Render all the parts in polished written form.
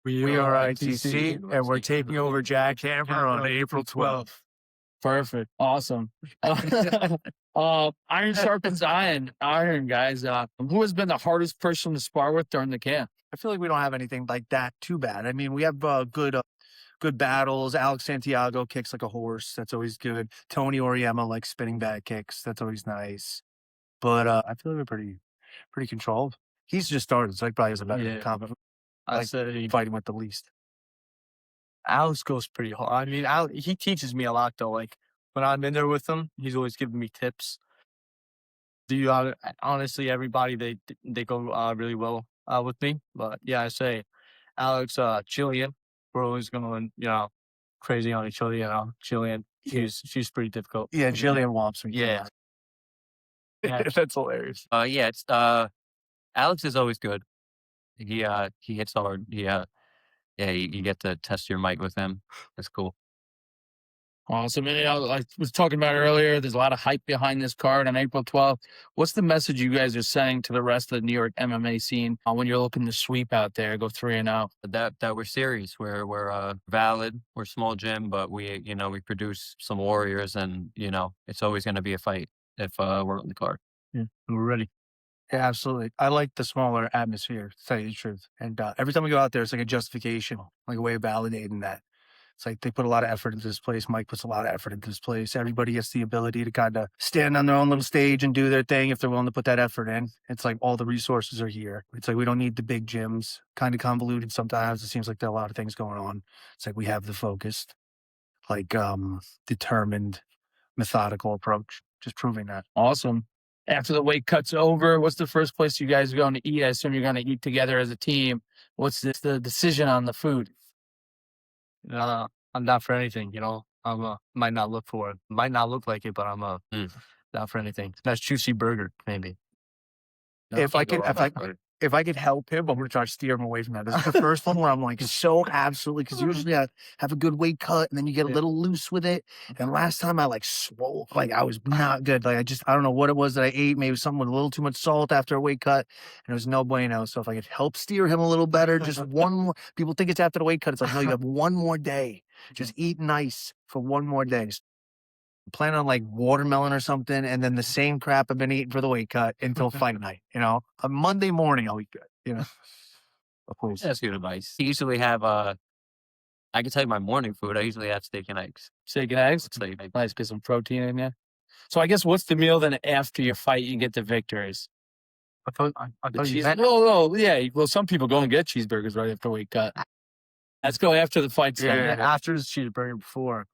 We are ITC, and we're taking over Jackhammer on April 12th. Perfect. Awesome. Iron sharpens iron, guys. Who has been the hardest person to spar with during the camp? I feel like we don't have anything like that too bad. I mean, we have good battles. Alex Santiago kicks like a horse. That's always good. Tony Oriema like spinning back kicks. That's always nice. But I feel like we're pretty controlled. He's just started, so he probably has a better comment. I said Fighting with the least. Alex goes pretty hard. I mean, he teaches me a lot though. Like when I'm in there with him, he's always giving me tips. Honestly, everybody they go really well with me. But yeah, I say Alex, Jillian, we're always going crazy on each other. Jillian, she's pretty difficult. Yeah, Jillian whomps me. Yeah. That's hilarious. It's Alex is always good. He hits hard. You get to test your mic with him. That's cool. Awesome. And, I was talking about earlier, there's a lot of hype behind this card on April 12th. What's the message you guys are sending to the rest of the New York MMA scene when you're looking to sweep out there, go 3-0? That we're serious. We're valid. We're small gym, but we produce some warriors, and it's always going to be a fight if we're on the card. Yeah, we're ready. Yeah, absolutely. I like the smaller atmosphere, to tell you the truth. And every time we go out there, it's like a justification, like a way of validating that. It's like they put a lot of effort into this place. Mike puts a lot of effort into this place. Everybody gets the ability to kind of stand on their own little stage and do their thing if they're willing to put that effort in. It's like all the resources are here. It's like we don't need the big gyms. Kind of convoluted sometimes. It seems like there are a lot of things going on. It's like we have the focused, like determined, methodical approach. Just proving that. Awesome. After the weight cut's over, what's the first place you guys are going to eat? I assume you're going to eat together as a team. What's the decision on the food? I'm not for anything, might not look for it. Might not look like it, but I'm not for anything. That's juicy burger, maybe. If I could help him, I'm going to try to steer him away from that. This is the first one where I'm like so absolutely, because usually I have a good weight cut and then you get a little loose with it. And last time I like swole, like I was not good. Like I don't know what it was that I ate. Maybe something with a little too much salt after a weight cut, and it was no bueno. So if I could help steer him a little better, just one more. People think it's after the weight cut. It's like, no, you have one more day. Just eat nice for one more day. Just plan on like watermelon or something, and then the same crap I've been eating for the weight cut until fight night. On Monday morning I'll eat good. Of course. That's good advice. I usually have I can tell you my morning food. I usually have steak and eggs. Steak and eggs? Nice, get some protein in you. So I guess what's the meal then after your fight you get the victories? I thought you meant... Well, some people go and get cheeseburgers right after weight cut. Let's go after the fight. Yeah, after the cheeseburger before.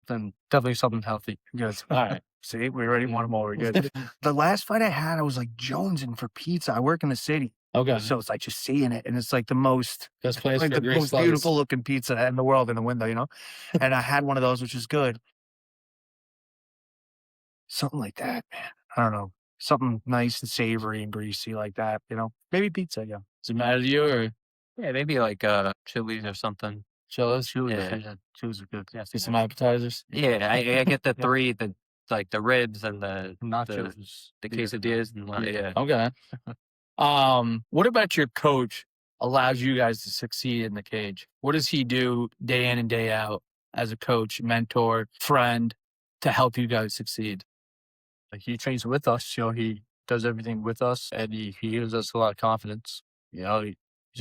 Then definitely something healthy. Good. All right. See, we already want them all. We're good. The last fight I had, I was like jonesing for pizza. I work in the city. Okay. So it's like just seeing it. And it's like the most, best place like for the most beautiful looking pizza in the world in the window, And I had one of those, which is good. Something like that, man. I don't know. Something nice and savory and greasy like that, Maybe pizza, yeah. Does it matter to you or? Yeah, maybe like chilies or something. Chilies? Yeah. Chilies are good. Yeah, see some appetizers. Yeah, I get the three, the ribs and the nachos, the quesadillas, and yeah. Okay. What about your coach allows you guys to succeed in the cage? What does he do day in and day out as a coach, mentor, friend to help you guys succeed? Like he trains with us, he does everything with us, and he gives us a lot of confidence. He's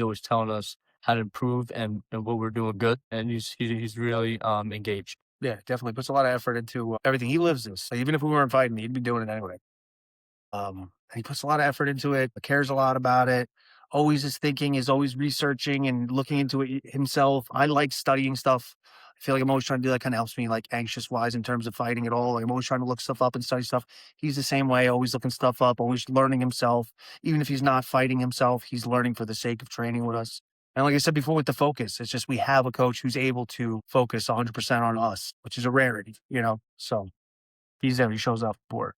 always telling us how to improve and what we're doing good, and he's really engaged. Yeah, definitely puts a lot of effort into everything. He lives this. Like, even if we weren't fighting, he'd be doing it anyway. He puts a lot of effort into it, cares a lot about it, always is thinking, is always researching and looking into it himself. I like studying stuff. I feel like I'm always trying to do that. Kind of helps me like anxious wise in terms of fighting at all. Like, I'm always trying to look stuff up and study stuff. He's the same way, always looking stuff up, always learning himself. Even if he's not fighting himself, he's learning for the sake of training with us. And like I said before with the focus, it's just we have a coach who's able to focus 100% on us, which is a rarity, So he's there. He shows up for it.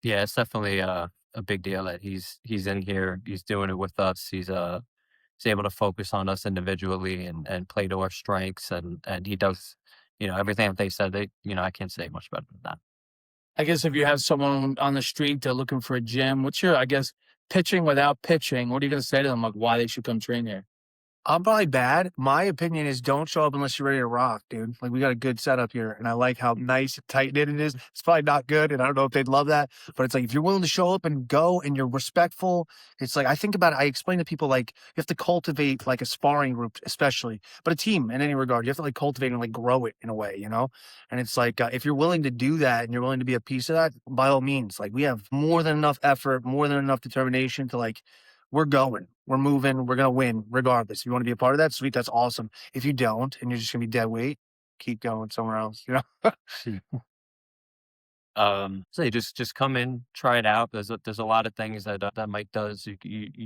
Yeah, it's definitely a big deal that he's in here. He's doing it with us. He's able to focus on us individually and play to our strengths. And he does, everything that they said. I can't say much better than that. I guess if you have someone on the street, they're looking for a gym, what's your, pitching without pitching, what are you going to say to them, like why they should come train here? I'm probably bad. My opinion is don't show up unless you're ready to rock, dude. Like we got a good setup here, and I like how nice and tight knit it is. It's probably not good, and I don't know if they'd love that, but it's like if you're willing to show up and go, and you're respectful, it's like I think about it. I explain to people like you have to cultivate like a sparring group, especially, but a team in any regard. You have to like cultivate and like grow it in a way, you know. And it's like if you're willing to do that and you're willing to be a piece of that, by all means, like we have more than enough effort, more than enough determination to like we're going, we're moving, we're gonna win regardless. If you want to be a part of that, sweet, that's awesome. If you don't, and you're just gonna be dead weight, keep going somewhere else. You know. So just come in, try it out. There's a lot of things that Mike does. You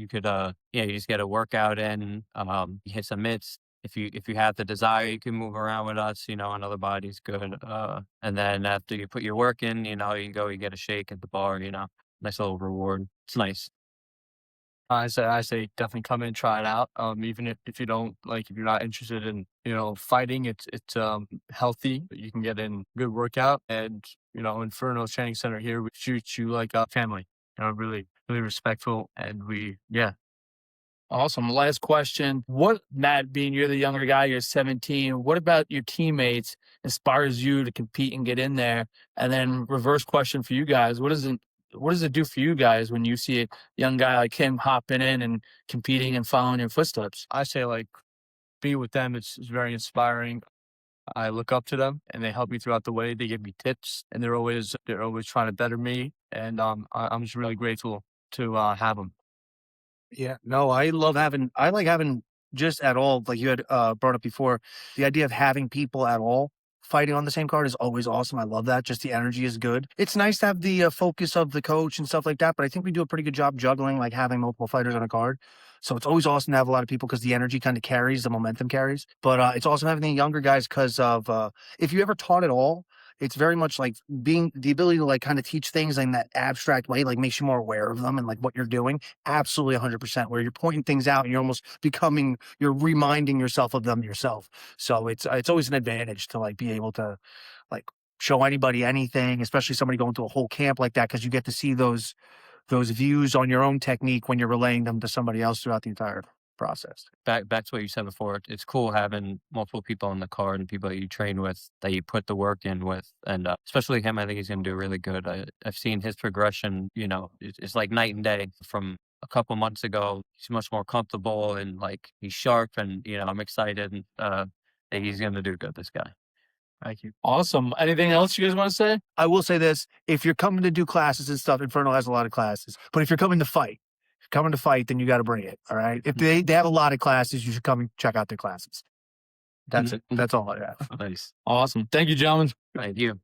could you just get a workout in. You hit some mitts. If you have the desire, you can move around with us. You know, on other bodies, good. And then after you put your work in, you know, you go, you get a shake at the bar. You know, nice little reward. It's nice. I say definitely come in, try it out. Even if you don't like, if you're not interested in, you know, fighting, it's healthy. You can get in good workout, and you know, Inferno Training Center here, we treat you like a family. You know, really, really respectful, and Awesome. Last question. What, Matt, being you're the younger guy, you're 17, what about your teammates inspires you to compete and get in there? And then reverse question for you guys, what does it do for you guys when you see a young guy like him hopping in and competing and following your footsteps? I say like be with them. It's very inspiring. I look up to them, and they help me throughout the way. They give me tips, and they're always trying to better me. And I'm just really grateful to have them. Yeah, no, I like having just at all, like you had brought up before, the idea of having people at all fighting on the same card is always awesome. I love that. Just the energy is good. It's nice to have the focus of the coach and stuff like that, but I think we do a pretty good job juggling, like having multiple fighters on a card. So it's always awesome to have a lot of people because the energy kind of carries, the momentum carries. But it's awesome having the younger guys because of if you ever taught at all, it's very much like being the ability to like kind of teach things in that abstract way, like makes you more aware of them and like what you're doing. Absolutely 100%, where you're pointing things out and you're almost you're reminding yourself of them yourself. So it's always an advantage to like be able to like show anybody anything, especially somebody going to a whole camp like that, because you get to see those views on your own technique when you're relaying them to somebody else throughout the entire process. Back to what you said before. It's cool having multiple people on the card and people that you train with, that you put the work in with, and especially him. I think he's going to do really good. I've seen his progression. You know, it's like night and day from a couple months ago. He's much more comfortable and like he's sharp, and you know, I'm excited that he's going to do good. This guy. Thank you. Awesome. Anything else you guys want to say? I will say this: if you're coming to do classes and stuff, Inferno has a lot of classes. But if you're coming to fight, then you got to bring it. All right. If they have a lot of classes, you should come and check out their classes. That's it. That's all I have. Nice. Awesome. Thank you, gentlemen. Thank you.